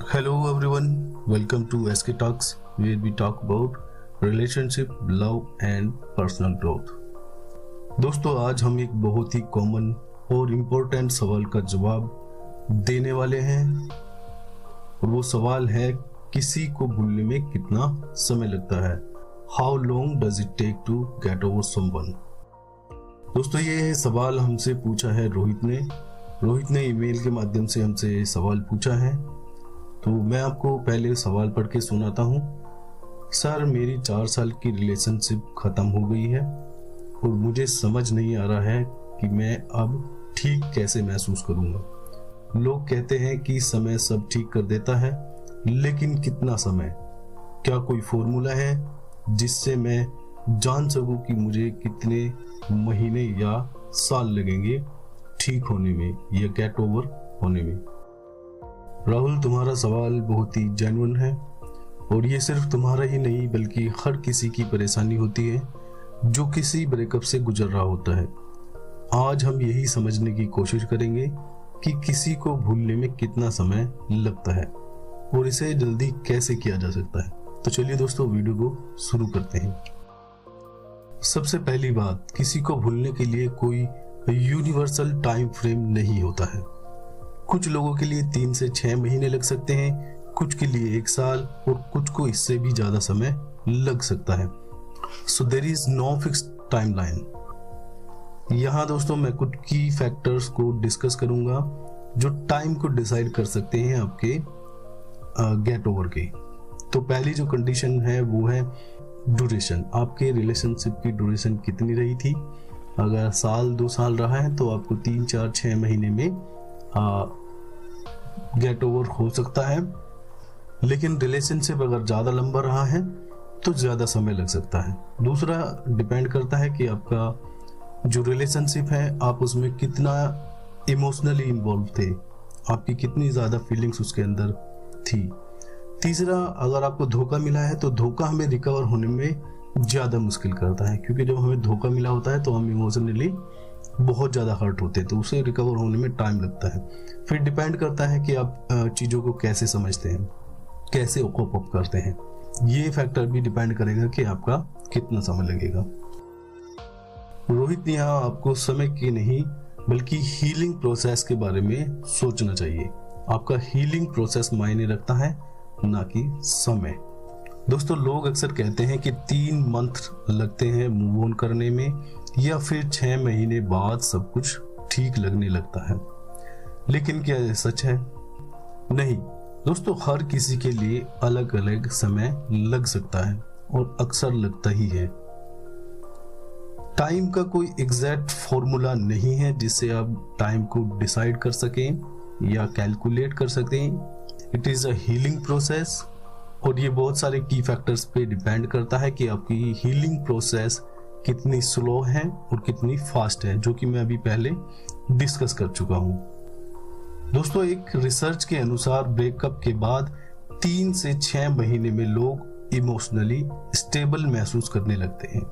Hello everyone, welcome to SK Talks where we talk about relationship, love and personal growth। दोस्तों आज हम एक बहुत ही कॉमन और इम्पोर्टेंट सवाल का जवाब देने वाले हैं और वो सवाल है किसी को भूलने में कितना समय लगता है। How long does it take to get over someone? दोस्तों ये सवाल हमसे पूछा है रोहित ने ईमेल के माध्यम से हमसे सवाल पूछा है। तो मैं आपको पहले सवाल पढ़ के सुनाता हूँ। सर मेरी 4 साल की रिलेशनशिप खत्म हो गई है और मुझे समझ नहीं आ रहा है कि मैं अब ठीक कैसे महसूस करूँगा। लोग कहते हैं कि समय सब ठीक कर देता है, लेकिन कितना समय? क्या कोई फॉर्मूला है जिससे मैं जान सकूं कि मुझे कितने महीने या साल लगेंगे ठीक होने में या गेट ओवर होने में? राहुल, तुम्हारा सवाल बहुत ही जेन्युइन है और ये सिर्फ तुम्हारा ही नहीं बल्कि हर किसी की परेशानी होती है जो किसी ब्रेकअप से गुजर रहा होता है। आज हम यही समझने की कोशिश करेंगे कि किसी को भूलने में कितना समय लगता है और इसे जल्दी कैसे किया जा सकता है। तो चलिए दोस्तों वीडियो को शुरू करते हैं। सबसे पहली बात, किसी को भूलने के लिए कोई यूनिवर्सल टाइम फ्रेम नहीं होता है। कुछ लोगों के लिए 3 से 6 महीने लग सकते हैं, कुछ के लिए 1 साल और कुछ को इससे भी ज्यादा समय लग सकता है। So there is no fixed timeline. यहाँ दोस्तों मैं कुछ की फैक्टर्स को डिस्कस करूंगा जो टाइम को डिसाइड कर सकते हैं आपके गेट ओवर के। तो पहली जो कंडीशन है वो है ड्यूरेशन। आपके रिलेशनशिप की ड्यूरेशन कितनी रही थी? अगर साल 2 साल रहा है तो आपको 3 4 6 महीने में गेट ओवर हो सकता है, लेकिन रिलेशनशिप अगर ज्यादा लंबा रहा है तो ज्यादा समय लग सकता है। दूसरा डिपेंड करता है कि आपका जो रिलेशनशिप है आप उसमें कितना इमोशनली इन्वॉल्व थे, आपकी कितनी ज्यादा फीलिंग्स उसके अंदर थी। तीसरा, अगर आपको धोखा मिला है तो धोखा हमें रिकवर होने में ज्यादा मुश्किल करता है, क्योंकि जब हमें धोखा मिला होता है तो हम इमोशनली बहुत ज़्यादा हर्ट होते हैं, तो उसे रिकवर होने में टाइम लगता है। फिर डिपेंड करता है कि आप चीज़ों को कैसे समझते हैं, कैसे कोप अप करते हैं। ये फैक्टर भी डिपेंड करेगा कि आपका कितना समय लगेगा। रोहित ने यहाँ आपको समय की नहीं बल्कि हीलिंग प्रोसेस के बारे में सोचना चाहिए। आपका हीलिंग प्रोसेस मायने रखता है, ना कि समय। दोस्तों लोग अक्सर कहते हैं कि 3 मंथ लगते हैं मूव ऑन करने में या फिर 6 महीने बाद सब कुछ ठीक लगने लगता है, लेकिन क्या यह सच है? नहीं दोस्तों, हर किसी के लिए अलग अलग समय लग सकता है और अक्सर लगता ही है। टाइम का कोई एग्जैक्ट फॉर्मूला नहीं है जिससे आप टाइम को डिसाइड कर सकें या कैलकुलेट कर सकें। It is a healing process और ये बहुत सारे की फैक्टर्स पे डिपेंड करता है कि आपकी हीलिंग प्रोसेस कितनी स्लो है और कितनी फास्ट है, जो कि मैं अभी पहले डिस्कस कर चुका हूं। दोस्तों एक रिसर्च के अनुसार ब्रेकअप के बाद 3 से 6 महीने में लोग इमोशनली स्टेबल महसूस करने लगते हैं।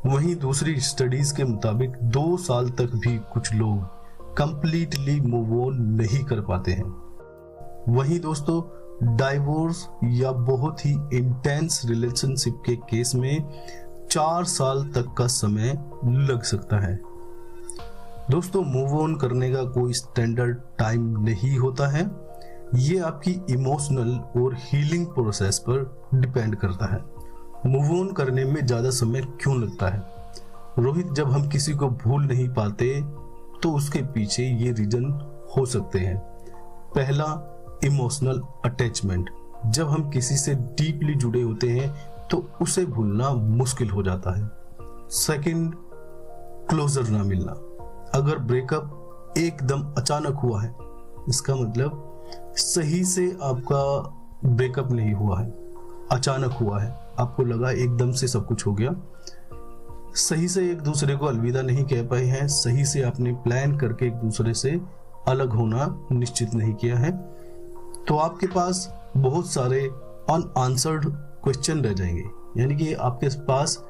वहीं दूसरी स्टडीज के मुताबिक 2 साल तक भी कुछ लोग कंप्लीटली मूव ऑन नहीं कर पाते हैं। वहीं दोस्तों डाइवोर्स या बहुत ही इंटेंस रिलेशनशिप के केस में 4 साल तक का समय लग सकता है। दोस्तों मूव ऑन करने का कोई स्टैंडर्ड टाइम नहीं होता है, ये आपकी इमोशनल और हीलिंग प्रोसेस पर डिपेंड करता है। मूव ऑन करने में ज्यादा समय क्यों लगता है? रोहित, जब हम किसी को भूल नहीं पाते तो उसके पीछे ये रीजन हो सकते हैं। पहला, इमोशनल अटैचमेंट। जब हम किसी से डीपली जुड़े होते हैं तो उसे भूलना मुश्किल हो जाता है। सेकंड, क्लोजर ना मिलना। अगर ब्रेकअप एकदम अचानक हुआ है, इसका मतलब सही से आपका ब्रेकअप नहीं हुआ है, अचानक हुआ है, आपको लगा एकदम से सब कुछ हो गया, सही से एक दूसरे को अलविदा नहीं कह पाए हैं, सही से आपने प्लान करके एक दूसरे से अलग होना निश्चित नहीं किया है, तो आपके पास बहुत सारे अनआंसर्ड क्वेश्चन रह जाएंगे। यानी कि आपके पास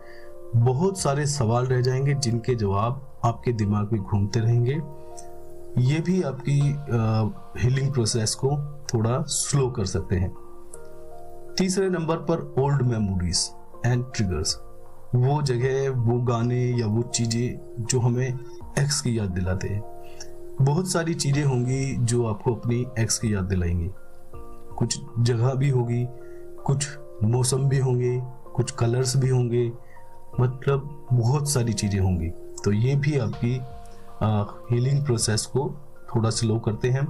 बहुत सारे सवाल रह जाएंगे जिनके जवाब आपके दिमाग में घूमते रहेंगे ये भी आपकी हीलिंग प्रोसेस को थोड़ा स्लो कर सकते हैं। तीसरे नंबर पर ओल्ड मेमोरीज एंड ट्रिगर्स, वो जगह, वो गाने या वो चीजें जो हमें एक्स की याद दिलाते हैं। बहुत सारी चीजें होंगी जो आपको अपनी एक्स की याद दिलाएंगी। कुछ जगह भी होगी, कुछ मौसम भी होंगे, कुछ कलर्स भी होंगे, मतलब बहुत सारी चीजें होंगी। तो ये भी आपकी हीलिंग प्रोसेस को थोड़ा स्लो करते हैं।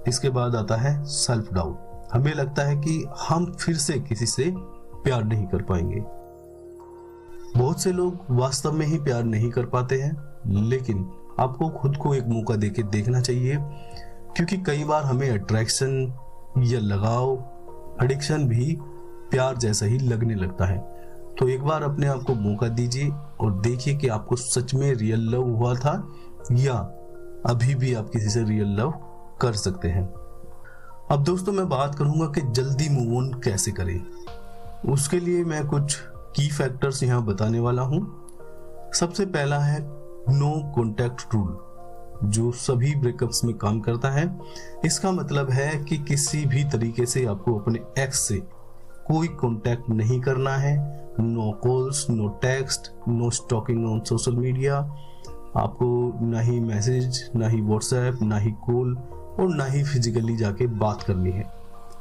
इसके बाद आता है सेल्फ डाउट। हमें लगता है कि हम फिर से किसी से प्यार नहीं कर पाएंगे। बहुत से लोग वास्तव में ही प्यार नहीं कर पाते हैं, लेकिन आपको खुद को एक मौका देके देखना चाहिए, क्योंकि कई बार हमें अट्रैक्शन या लगाव, एडिक्शन भी प्यार जैसा ही लगने लगता है। तो एक बार अपने आप को मौका दीजिए और देखिए कि आपको सच में रियल लव हुआ था या अभी भी आप किसी से रियल लव कर सकते हैं। अब दोस्तों मैं बात करूंगा कि जल्दी मूव ऑन कैसे करें। उसके लिए मैं कुछ की फैक्टर्स यहाँ बताने वाला हूं। सबसे पहला है नो कॉन्टैक्ट रूल, जो सभी ब्रेकअप्स में काम करता है। इसका मतलब है कि किसी भी तरीके से आपको अपने एक्स से कोई कांटेक्ट नहीं करना है। No calls, no text, no stalking on social media. आपको ना ही मैसेज, ना ही व्हाट्सएप, ना ही कॉल और ना ही फिजिकली जाके बात करनी है।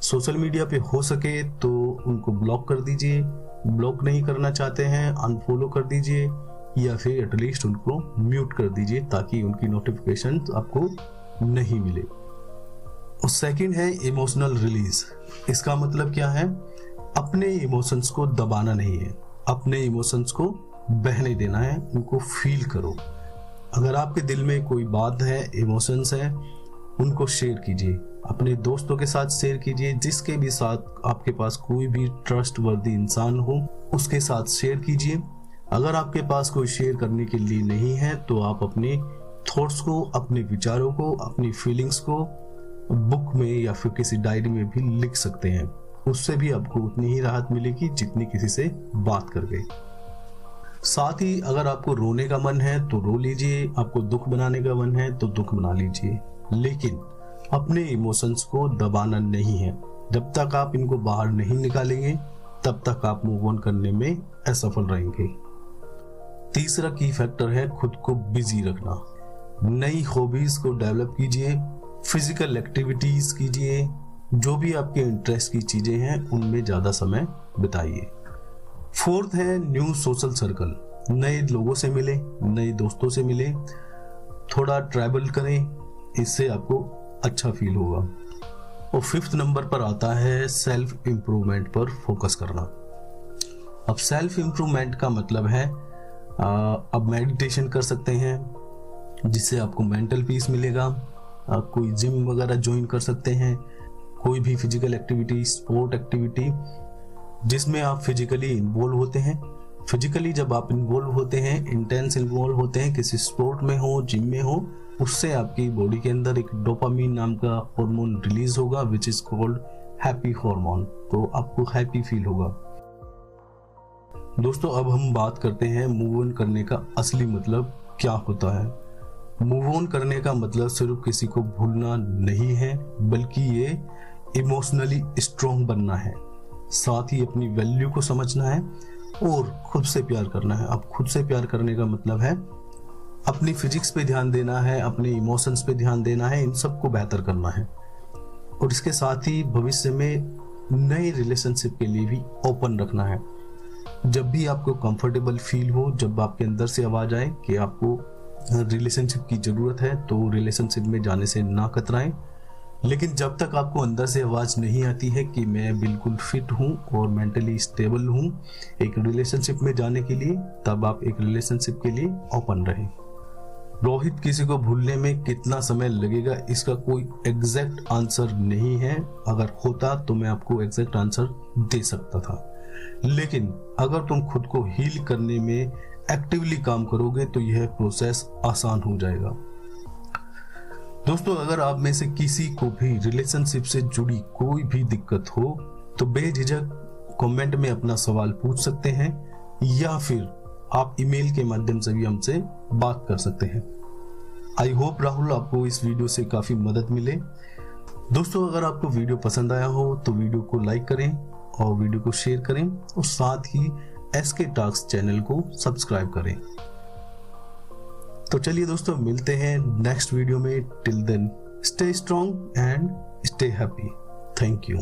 सोशल मीडिया पे हो सके तो उनको ब्लॉक कर दीजिए, ब्लॉक नहीं करना चाहते हैं अनफॉलो कर दीजिए या फिर एटलीस्ट उनको म्यूट कर दीजिए ताकि उनकी नोटिफिकेशन आपको नहीं मिले। और सेकंड है इमोशनल रिलीज। इसका मतलब क्या है? अपने इमोशंस को दबाना नहीं है, अपने इमोशंस को बहने देना है, उनको फील करो। अगर आपके दिल में कोई बात है, इमोशंस है, उनको शेयर कीजिए, अपने दोस्तों के साथ शेयर कीजिए, जिसके भी साथ आपके पास कोई भी ट्रस्टवर्दी इंसान हो उसके साथ शेयर कीजिए। अगर आपके पास कोई शेयर करने के लिए नहीं है तो आप अपने थॉट्स को, अपने विचारों को, अपनी फीलिंग्स को बुक में या फिर किसी डायरी में भी लिख सकते हैं। उससे भी आपको उतनी ही राहत मिलेगी जितनी किसी से बात करके। साथ ही अगर आपको रोने का मन है तो रो लीजिए, आपको दुख बनाने का मन है तो दुख बना लीजिए, लेकिन अपने इमोशंस को दबाना नहीं है। जब तक आप इनको बाहर नहीं निकालेंगे तब तक आप मूव ऑन करने में असफल रहेंगे। तीसरा की फैक्टर है खुद को बिजी रखना। नई हॉबीज को डेवलप कीजिए, फिजिकल एक्टिविटीज कीजिए, जो भी आपके इंटरेस्ट की चीजें हैं उनमें ज्यादा समय बिताइए। फोर्थ है न्यू सोशल सर्कल। नए लोगों से मिले, नए दोस्तों से मिले, थोड़ा ट्रैवल करें, इससे आपको अच्छा फील होगा। और फिफ्थ नंबर पर आता है सेल्फ इम्प्रूवमेंट पर फोकस करना। अब सेल्फ इम्प्रूवमेंट का मतलब है अब मेडिटेशन कर सकते हैं जिससे आपको मेंटल पीस मिलेगा। आप कोई जिम वगैरह ज्वाइन कर सकते हैं, कोई भी फिजिकल एक्टिविटी, स्पोर्ट एक्टिविटी जिसमें आप फिजिकली इन्वॉल्व होते हैं। फिजिकली जब आप इन्वॉल्व होते हैं, इंटेंस इन्वॉल्व होते हैं, किसी स्पोर्ट में हो, जिम में हो, उससे आपकी बॉडी के अंदर एक डोपामीन नाम का हार्मोन रिलीज होगा which is called happy hormone. तो आपको हैप्पी फील होगा। दोस्तों अब हम बात करते हैं मूव ऑन करने का असली मतलब क्या होता है। मूव ऑन करने का मतलब सिर्फ किसी को भूलना नहीं है, बल्कि ये इमोशनली स्ट्रॉन्ग बनना है, साथ ही अपनी वैल्यू को समझना है और खुद से प्यार करना है। अब खुद से प्यार करने का मतलब है अपनी फिजिक्स पे ध्यान देना है, अपने इमोशंस पे ध्यान देना है, इन सबको बेहतर करना है। और इसके साथ ही भविष्य में नए रिलेशनशिप के लिए भी ओपन रखना है। जब भी आपको कंफर्टेबल फील हो, जब आपके अंदर से आवाज आए कि आपको रिलेशनशिप की जरूरत है, तो रिलेशनशिप में जाने से ना कतराएं। लेकिन जब तक आपको अंदर से आवाज नहीं आती है कि मैं बिल्कुल फिट हूं और मेंटली स्टेबल हूं एक रिलेशनशिप में जाने के लिए, तब आप एक रिलेशनशिप के लिए ओपन रहें। रोहित, किसी को भूलने में कितना समय लगेगा इसका कोई एग्जैक्ट आंसर नहीं है। अगर होता तो मैं आपको एग्जैक्ट आंसर दे सकता था, लेकिन अगर तुम खुद को हील करने में एक्टिवली काम करोगे तो यह प्रोसेस आसान हो जाएगा। दोस्तों अगर आप में से किसी को भी रिलेशनशिप से जुड़ी कोई भी दिक्कत हो तो बेझिझक कमेंट में अपना सवाल पूछ सकते हैं या फिर आप ईमेल के माध्यम से भी हमसे बात कर सकते हैं। आई होप राहुल आपको इस वीडियो से काफ़ी मदद मिले। दोस्तों अगर आपको वीडियो पसंद आया हो तो वीडियो को लाइक करें और वीडियो को शेयर करें और साथ ही एसके टॉक्स चैनल को सब्सक्राइब करें। तो चलिए दोस्तों मिलते हैं नेक्स्ट वीडियो में। Till then stay strong and stay happy. Thank you.